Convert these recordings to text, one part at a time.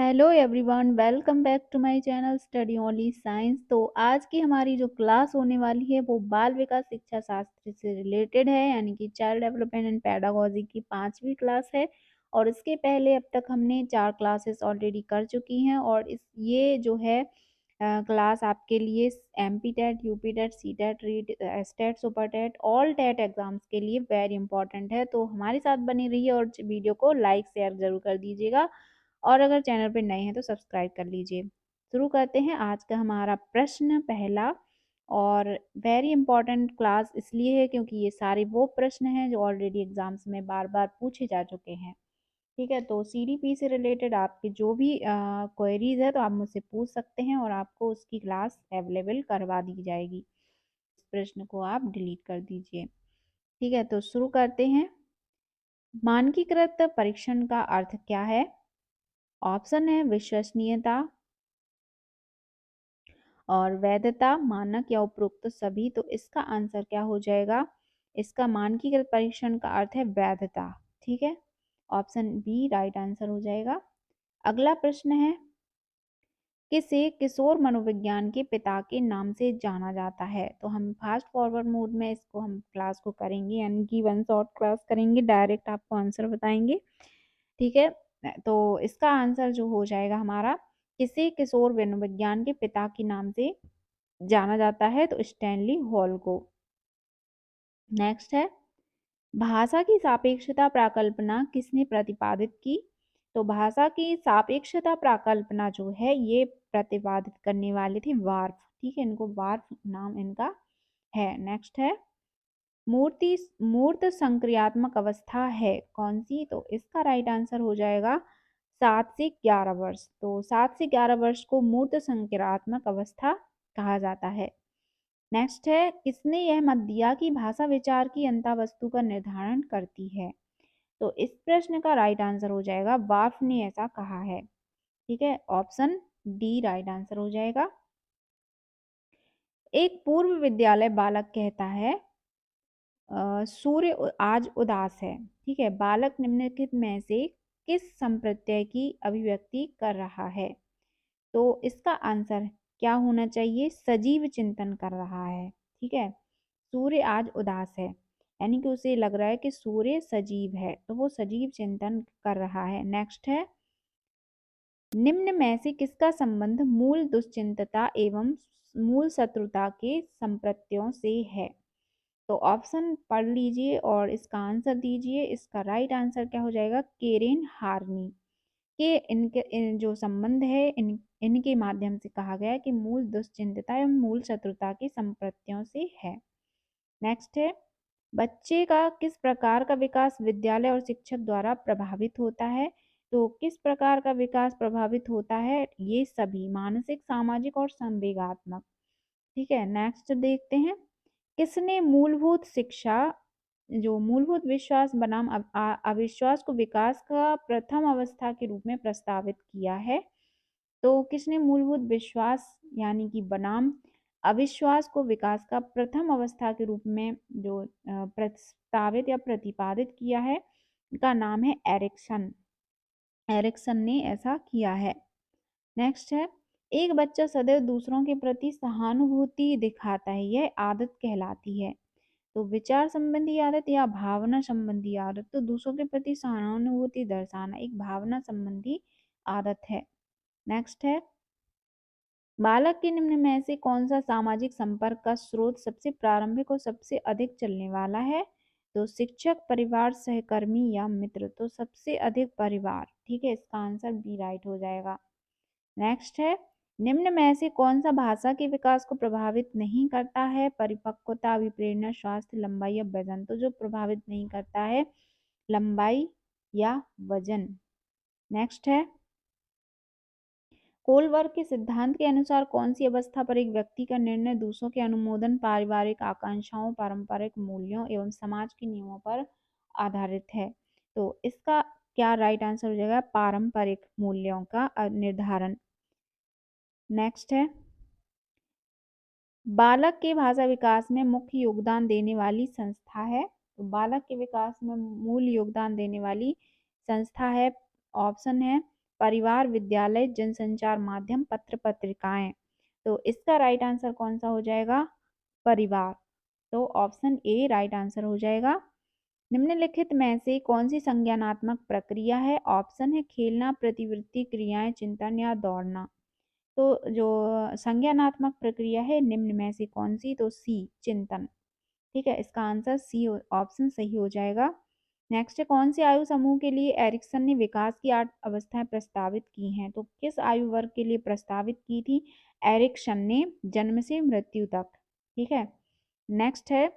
Hello everyone, welcome back to my channel study only science. तो आज की हमारी जो क्लास होने वाली है वो बाल विकास शिक्षा शास्त्र से रिलेटेड है, यानी कि चाइल्ड डेवलपमेंट एंड पेडागोजी की 5वीं क्लास है। और इसके पहले अब तक हमने 4 क्लासेस ऑलरेडी कर चुकी हैं। और ये जो है क्लास आपके लिए MP TET, UP TET, C TET, REET, state, super TET, all TET exams के लिए वेरी इंपॉर्टेंट है। तो हमारे साथ बनी रहिए और वीडियो को लाइक शेयर जरूर कर दीजिएगा। और अगर चैनल पर नए हैं तो सब्सक्राइब कर लीजिए। शुरू करते हैं आज का हमारा प्रश्न पहला। और वेरी इंपॉर्टेंट क्लास इसलिए है क्योंकि ये सारे वो प्रश्न हैं जो ऑलरेडी एग्जाम्स में बार बार पूछे जा चुके हैं। ठीक है, तो सीडीपी से रिलेटेड आपकी जो भी क्वेरीज है तो आप मुझसे पूछ सकते हैं और आपको उसकी क्लास अवेलेबल करवा दी जाएगी। इस प्रश्न को आप डिलीट कर दीजिए। ठीक है, तो शुरू करते हैं। मानकीकृत परीक्षण का अर्थ क्या है? ऑप्शन है विश्वसनीयता और वैधता, मानक या उपरोक्त सभी। तो इसका आंसर क्या हो जाएगा? इसका मानकीकृत परीक्षण का अर्थ है वैधता। ठीक है, ऑप्शन बी राइट आंसर हो जाएगा। अगला प्रश्न है, किसे किशोर मनोविज्ञान के पिता के नाम से जाना जाता है? तो हम फास्ट फॉरवर्ड मोड में इसको हम क्लास को करेंगे, यानी कि वन शॉट क्लास करेंगे, डायरेक्ट आपको आंसर बताएंगे। ठीक है, तो इसका आंसर जो हो जाएगा हमारा, किसे किशोर मनोविज्ञान के पिता के नाम से जाना जाता है? तो स्टैनली हॉल को। नेक्स्ट है, भाषा की सापेक्षता प्राकल्पना किसने प्रतिपादित की? तो भाषा की सापेक्षता प्राकल्पना जो है ये प्रतिपादित करने वाले थे वार्फ। ठीक है, इनको वार्फ नाम इनका है। नेक्स्ट है, मूर्त संक्रियात्मक अवस्था है कौन सी? तो इसका राइट आंसर हो जाएगा 7 से 11 वर्ष। तो 7 से 11 वर्ष को मूर्त संक्रियात्मक अवस्था कहा जाता है। नेक्स्ट है, किसने यह मत दिया कि भाषा विचार की अंतःवस्तु का निर्धारण करती है? तो इस प्रश्न का राइट आंसर हो जाएगा वार्फ ने ऐसा कहा है। ठीक है, ऑप्शन डी राइट आंसर हो जाएगा। एक पूर्व विद्यालय बालक कहता है सूर्य आज उदास है। ठीक है, बालक निम्नलिखित में से किस संप्रत्यय की अभिव्यक्ति कर रहा है? तो इसका आंसर क्या होना चाहिए? सजीव चिंतन कर रहा है। ठीक है, सूर्य आज उदास है यानी कि उसे लग रहा है कि सूर्य सजीव है, तो वो सजीव चिंतन कर रहा है। नेक्स्ट है, निम्न में से किसका संबंध मूल दुश्चिंतता एवं मूल शत्रुता के संप्रत्ययों से है? तो ऑप्शन पढ़ लीजिए और इसका आंसर दीजिए। इसका राइट आंसर क्या हो जाएगा? केरेन हार्नी के जो संबंध है इनके माध्यम से कहा गया है कि मूल दुश्चिंतता एवं मूल शत्रुता की संप्रत्ययों से है। नेक्स्ट है, बच्चे का किस प्रकार का विकास विद्यालय और शिक्षक द्वारा प्रभावित होता है? तो किस प्रकार का विकास प्रभावित होता है? ये सभी, मानसिक, सामाजिक और संवेगात्मक। ठीक है, नेक्स्ट देखते हैं, किसने मूलभूत शिक्षा जो मूलभूत विश्वास बनाम अविश्वास को विकास का प्रथम अवस्था के रूप में प्रस्तावित किया है? तो किसने मूलभूत विश्वास यानी कि बनाम अविश्वास को विकास का प्रथम अवस्था के रूप में जो प्रस्तावित या प्रतिपादित किया है, का नाम है एरिक्सन। एरिक्सन ने ऐसा किया है। नेक्स्ट है, एक बच्चा सदैव दूसरों के प्रति सहानुभूति दिखाता है, यह आदत कहलाती है। तो विचार संबंधी आदत या भावना संबंधी आदत? तो दूसरों के प्रति सहानुभूति दर्शाना एक भावना संबंधी आदत है। नेक्स्ट है, बालक के निम्न में से कौन सा सामाजिक संपर्क का स्रोत सबसे प्रारंभिक और सबसे अधिक चलने वाला है? तो शिक्षक, परिवार, सहकर्मी या मित्र? तो सबसे अधिक परिवार। ठीक है, इसका आंसर बी राइट हो जाएगा। नेक्स्ट है, निम्न में से कौन सा भाषा के विकास को प्रभावित नहीं करता है? परिपक्वता, अभिप्रेरणा, स्वास्थ्य, लंबाई या वजन? तो जो प्रभावित नहीं करता है, लंबाई या वजन। नेक्स्ट है, कोलबर्ग के सिद्धांत के अनुसार कौन सी अवस्था पर एक व्यक्ति का निर्णय दूसरों के अनुमोदन, पारिवारिक आकांक्षाओं, पारंपरिक मूल्यों एवं समाज के नियमों पर आधारित है? तो इसका क्या राइट आंसर हो जाएगा? पारंपरिक मूल्यों का निर्धारण। नेक्स्ट है, बालक के भाषा विकास में मुख्य योगदान देने वाली संस्था है? तो बालक के विकास में मूल योगदान देने वाली संस्था है, ऑप्शन है परिवार, विद्यालय, जनसंचार माध्यम, पत्र पत्रिकाएं। तो इसका राइट आंसर कौन सा हो जाएगा? परिवार। तो ऑप्शन ए राइट आंसर हो जाएगा। निम्नलिखित में से कौन सी संज्ञानात्मक प्रक्रिया है? ऑप्शन है खेलना, प्रतिवृत्ति, क्रियाएं, चिंतन या दौड़ना। तो जो संज्ञानात्मक प्रक्रिया है निम्न में से कौन सी? तो सी, चिंतन। ठीक है, इसका आंसर सी ऑप्शन सही हो जाएगा। नेक्स्ट है, कौन से आयु समूह के लिए एरिक्सन ने विकास की 8 अवस्थाएं प्रस्तावित की हैं? तो किस आयु वर्ग के लिए प्रस्तावित की थी एरिक्सन ने? जन्म से मृत्यु तक। ठीक है, नेक्स्ट है,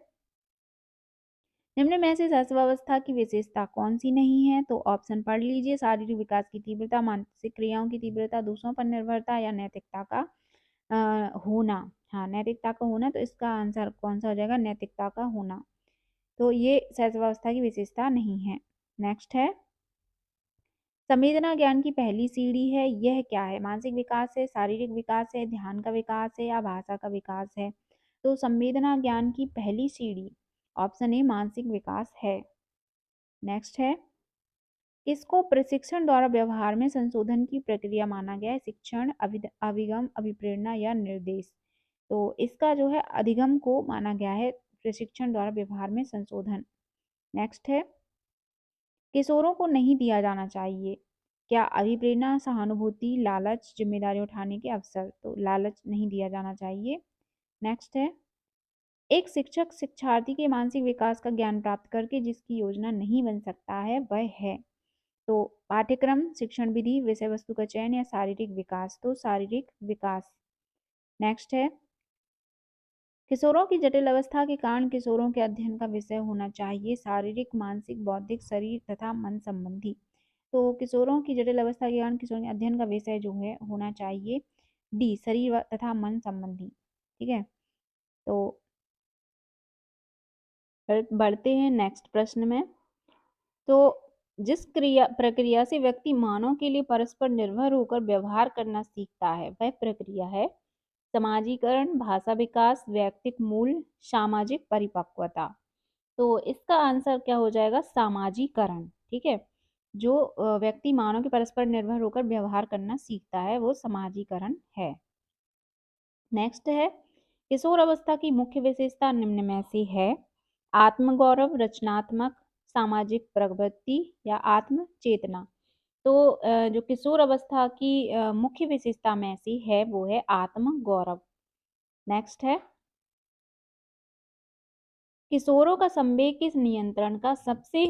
निम्न में से शैशवावस्था की विशेषता कौन सी नहीं है? तो ऑप्शन पढ़ लीजिए। शारीरिक विकास की तीव्रता, मानसिक क्रियाओं की तीव्रता, दूसरों पर निर्भरता या नैतिकता का होना। हाँ, नैतिकता का होना। तो इसका आंसर कौन सा हो जाएगा? नैतिकता का होना। तो ये शैशवावस्था की विशेषता नहीं है। नेक्स्ट है, संवेदना ज्ञान की पहली सीढ़ी है, यह क्या है? मानसिक विकास है, शारीरिक विकास है, ध्यान का विकास है या भाषा का विकास है? तो संवेदना ज्ञान की पहली सीढ़ी ऑप्शन ए मानसिक विकास है। नेक्स्ट है, इसको प्रशिक्षण द्वारा व्यवहार में संशोधन की प्रक्रिया माना गया है? शिक्षण, अभिगम, अभिप्रेरणा या निर्देश। तो इसका जो है अधिगम को माना गया है, प्रशिक्षण द्वारा व्यवहार में संशोधन। नेक्स्ट है, किशोरों को नहीं दिया जाना चाहिए क्या? अभिप्रेरणा, सहानुभूति, लालच, जिम्मेदारी उठाने के अवसर। तो लालच नहीं दिया जाना चाहिए। नेक्स्ट है, एक शिक्षक शिक्षार्थी के मानसिक विकास का ज्ञान प्राप्त करके जिसकी योजना नहीं बन सकता है वह है? तो पाठ्यक्रम, शिक्षण विधि, विषय वस्तु का चयन या शारीरिक विकास। तो शारीरिक विकास। नेक्स्ट है, किशोरों की जटिल अवस्था के कारण किशोरों के अध्ययन का विषय होना चाहिए? शारीरिक, मानसिक, बौद्धिक, शरीर तथा मन संबंधी। तो किशोरों की जटिल अवस्था के कारण किशोरों के अध्ययन का विषय जो है होना चाहिए डी, शरीर तथा मन संबंधी। ठीक है, तो बढ़ते हैं नेक्स्ट प्रश्न में। तो जिस प्रक्रिया से व्यक्ति मानव के लिए परस्पर निर्भर होकर व्यवहार करना सीखता है वह प्रक्रिया है समाजीकरण, भाषा विकास, व्यक्तिक मूल, सामाजिक परिपक्वता। तो इसका आंसर क्या हो जाएगा? सामाजीकरण। ठीक है, जो व्यक्ति मानव के परस्पर निर्भर होकर व्यवहार करना सीखता है वो समाजीकरण है। नेक्स्ट है, किशोर अवस्था की मुख्य विशेषता निम्न में से है? आत्मगौरव, रचनात्मक, सामाजिक प्रवृत्ति या आत्म चेतना। तो जो किशोर अवस्था की मुख्य विशेषता में से है वो है आत्मगौरव। नेक्स्ट है, किशोरों का संवेग के नियंत्रण का सबसे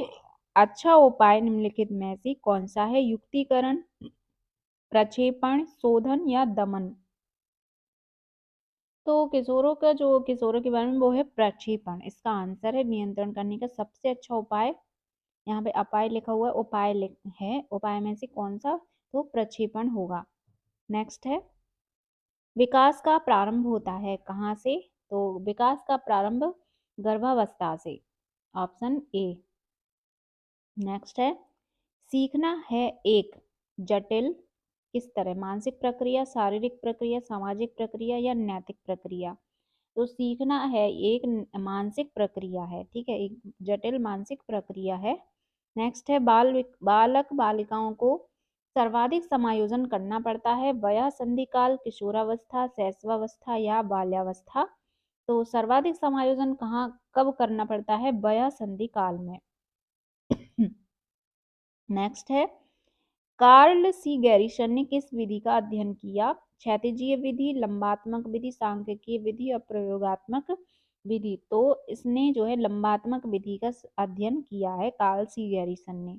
अच्छा उपाय निम्नलिखित में से कौन सा है? युक्तिकरण, प्रक्षेपण, शोधन या दमन। तो किशोरों के बारे में वो है प्रक्षेपण। इसका आंसर है नियंत्रण करने का सबसे अच्छा उपाय। यहाँ पे अपाय लिखा हुआ है, उपाय है, उपाय में से कौन सा? तो प्रक्षेपण होगा। नेक्स्ट है, विकास का प्रारंभ होता है कहाँ से? तो विकास का प्रारंभ गर्भावस्था से, ऑप्शन ए। नेक्स्ट है, सीखना है एक जटिल किस तरह? मानसिक प्रक्रिया, शारीरिक प्रक्रिया, सामाजिक प्रक्रिया या नैतिक प्रक्रिया। तो सीखना है एक मानसिक प्रक्रिया है। ठीक है, एक जटिल मानसिक प्रक्रिया है। नेक्स्ट है, बालक बालिकाओं को सर्वाधिक समायोजन करना पड़ता है वयः संधिकाल, किशोरावस्था, शैशवावस्था या बाल्यावस्था। तो सर्वाधिक समायोजन कहाँ कब करना पड़ता है? वयः संधिकाल में। नेक्स्ट है, कार्ल सी गैरिसन ने किस विधि का अध्ययन किया? क्षैतिजीय विधि, लंबात्मक विधि, सांख्यिकीय विधि और प्रयोगात्मक विधि। तो इसने जो है लंबात्मक विधि का अध्ययन किया है कार्ल सी गैरिसन ने।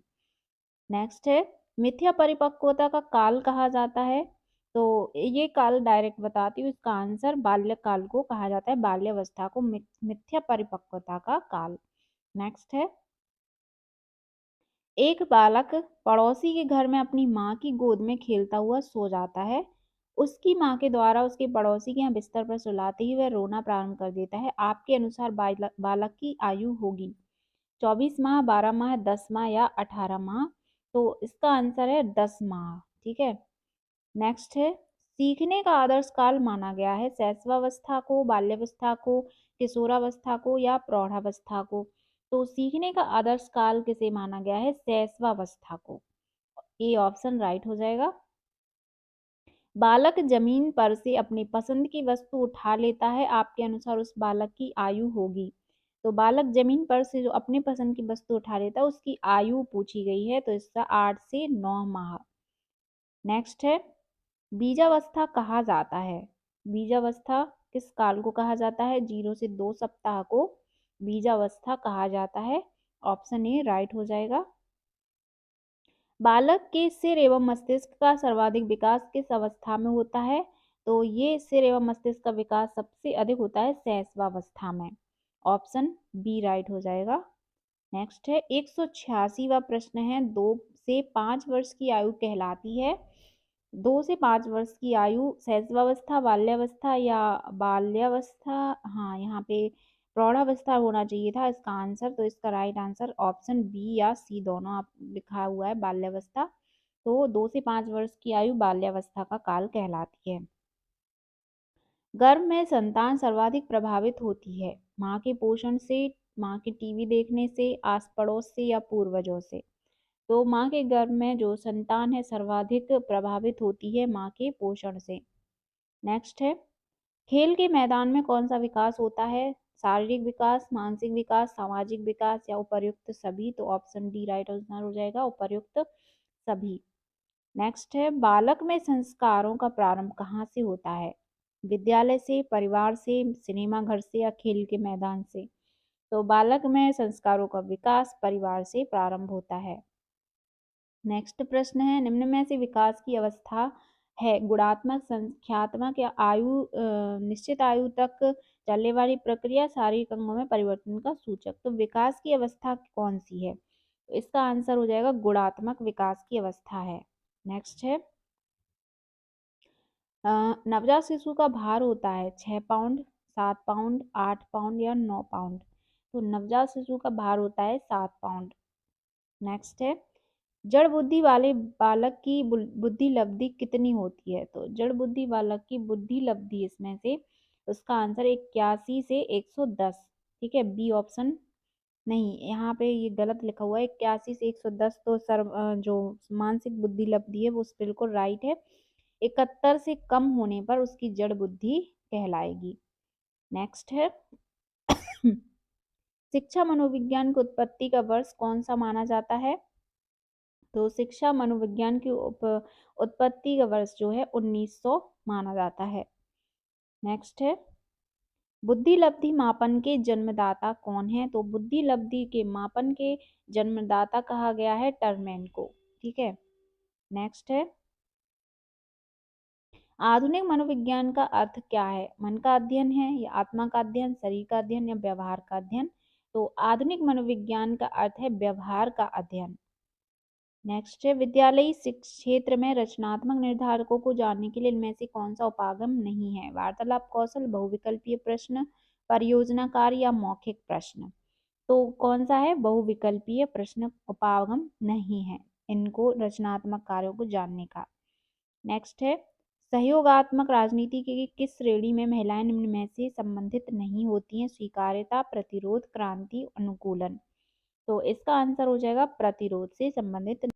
नेक्स्ट है, मिथ्या परिपक्वता का काल कहा जाता है? तो ये काल डायरेक्ट बताती हूँ, इसका आंसर बाल्यकाल को कहा जाता है, बाल्यावस्था को मिथ्या परिपक्वता का काल। नेक्स्ट है, एक बालक पड़ोसी के घर में अपनी माँ की गोद में खेलता हुआ सो जाता है। उसकी माँ के द्वारा उसके पड़ोसी के यहाँ बिस्तर पर सुलाते ही वह रोना प्रारंभ कर देता है। आपके अनुसार बालक की आयु होगी 24 माह, 12 माह, 10 माह या 18 माह। तो इसका आंसर है 10 माह। ठीक है, नेक्स्ट है, सीखने का आदर्श काल माना गया है शैशवावस्था को, बाल्यावस्था को, किशोरावस्था को या प्रौढ़ावस्था को। तो सीखने का आदर्श काल किसे माना गया है? शैशवावस्था को। ए ऑप्शन राइट हो जाएगा। बालक जमीन पर से अपनी पसंद की वस्तु उठा लेता है, आपके अनुसार उस बालक की आयु होगी। तो बालक जमीन पर से जो अपनी पसंद की वस्तु उठा लेता है उसकी आयु पूछी गई है, तो इसका 8 से 9 माह। नेक्स्ट है, बीजावस्था कहा जाता है। बीजावस्था किस काल को कहा जाता है? 0 से 2 सप्ताह को बीजावस्था कहा जाता है। ऑप्शन ए राइट हो जाएगा। बालक के सिर एवं मस्तिष्क का सर्वाधिक विकास किस अवस्था में होता है? तो ये सिर एवं मस्तिष्क का विकास सबसे अधिक होता है शैशवावस्था में। ऑप्शन बी राइट हो जाएगा। नेक्स्ट है 186वां प्रश्न है, 2 से 5 वर्ष की आयु कहलाती है। 2 से 5 वर्ष की आयु शैशवावस्था, बाल्यावस्था या बाल्यावस्था, हाँ यहाँ पे प्रौढ़ावस्था होना चाहिए था इसका आंसर। तो इसका राइट आंसर ऑप्शन बी या सी दोनों आप लिखा हुआ है बाल्यावस्था। तो 2 से 5 वर्ष की आयु बाल्यावस्था का काल कहलाती है। गर्भ में संतान सर्वाधिक प्रभावित होती है माँ के पोषण से, माँ के टीवी देखने से, आस पड़ोस से या पूर्वजों से। तो माँ के गर्भ में जो संतान है सर्वाधिक प्रभावित होती है माँ के पोषण से। नेक्स्ट है, खेल के मैदान में कौन सा विकास होता है? शारीरिक विकास, मानसिक विकास, सामाजिक विकास या उपर्युक्त सभी। तो ऑप्शन डी राइट आंसर हो जाएगा, उपर्युक्त सभी। नेक्स्ट है, बालक में संस्कारों का प्रारंभ कहाँ से होता है? विद्यालय से, परिवार से, सिनेमा घर से या खेल के मैदान से। तो बालक में संस्कारों का विकास परिवार से प्रारंभ होता है। नेक्स्ट प्रश्न है, निम्न में से विकास की अवस्था है गुणात्मक, संख्यात्मक या निश्चित आयु तक चलने वाली प्रक्रिया शारीरिक अंगों में परिवर्तन का सूचक। तो विकास की अवस्था कौन सी है? तो इसका आंसर हो जाएगा गुणात्मक विकास की अवस्था है। नेक्स्ट है, नवजात शिशु का भार होता है 6 पाउंड, 7 पाउंड, 8 पाउंड या 9 पाउंड। तो नवजात शिशु का भार होता है 7 पाउंड। नेक्स्ट है, जड़ बुद्धि वाले बालक की बुद्धि लब्धि कितनी होती है? तो जड़ बुद्धि बालक की बुद्धि लब्धि इसमें से उसका आंसर 81 से 110। ठीक है, बी ऑप्शन नहीं, यहाँ पे ये गलत लिखा हुआ है 81 से 110। तो जो मानसिक बुद्धि लब्धि है वो बिल्कुल राइट है। 71 से कम होने पर उसकी जड़ बुद्धि कहलाएगी। नेक्स्ट है, शिक्षा मनोविज्ञान की उत्पत्ति का वर्ष कौन सा माना जाता है? तो शिक्षा मनोविज्ञान की उत्पत्ति का वर्ष जो है 1900 माना जाता है। नेक्स्ट है, बुद्धि लब्धि मापन के जन्मदाता कौन है? तो बुद्धि लब्धि के मापन के जन्मदाता कहा गया है टरमैन को। ठीक है, नेक्स्ट है, आधुनिक मनोविज्ञान का अर्थ क्या है? मन का अध्ययन है या आत्मा का अध्ययन, शरीर का अध्ययन या व्यवहार का अध्ययन। तो आधुनिक मनोविज्ञान का अर्थ है व्यवहार का अध्ययन। नेक्स्ट है, विद्यालयी क्षेत्र में रचनात्मक निर्धारकों को जानने के लिए इनमें से कौन सा उपागम नहीं है? वार्तालाप कौशल, बहुविकल्पीय प्रश्न, परियोजना कार्य या मौखिक प्रश्न। तो कौन सा है? बहुविकल्पीय प्रश्न उपागम नहीं है इनको रचनात्मक कार्यों को जानने का। नेक्स्ट है, सहयोगात्मक राजनीति की किस श्रेणी में महिलाएं निम्न में से संबंधित नहीं होती हैं? स्वीकार्यता, प्रतिरोध, क्रांति, अनुकूलन। तो इसका आंसर हो जाएगा प्रतिरोध से संबंधित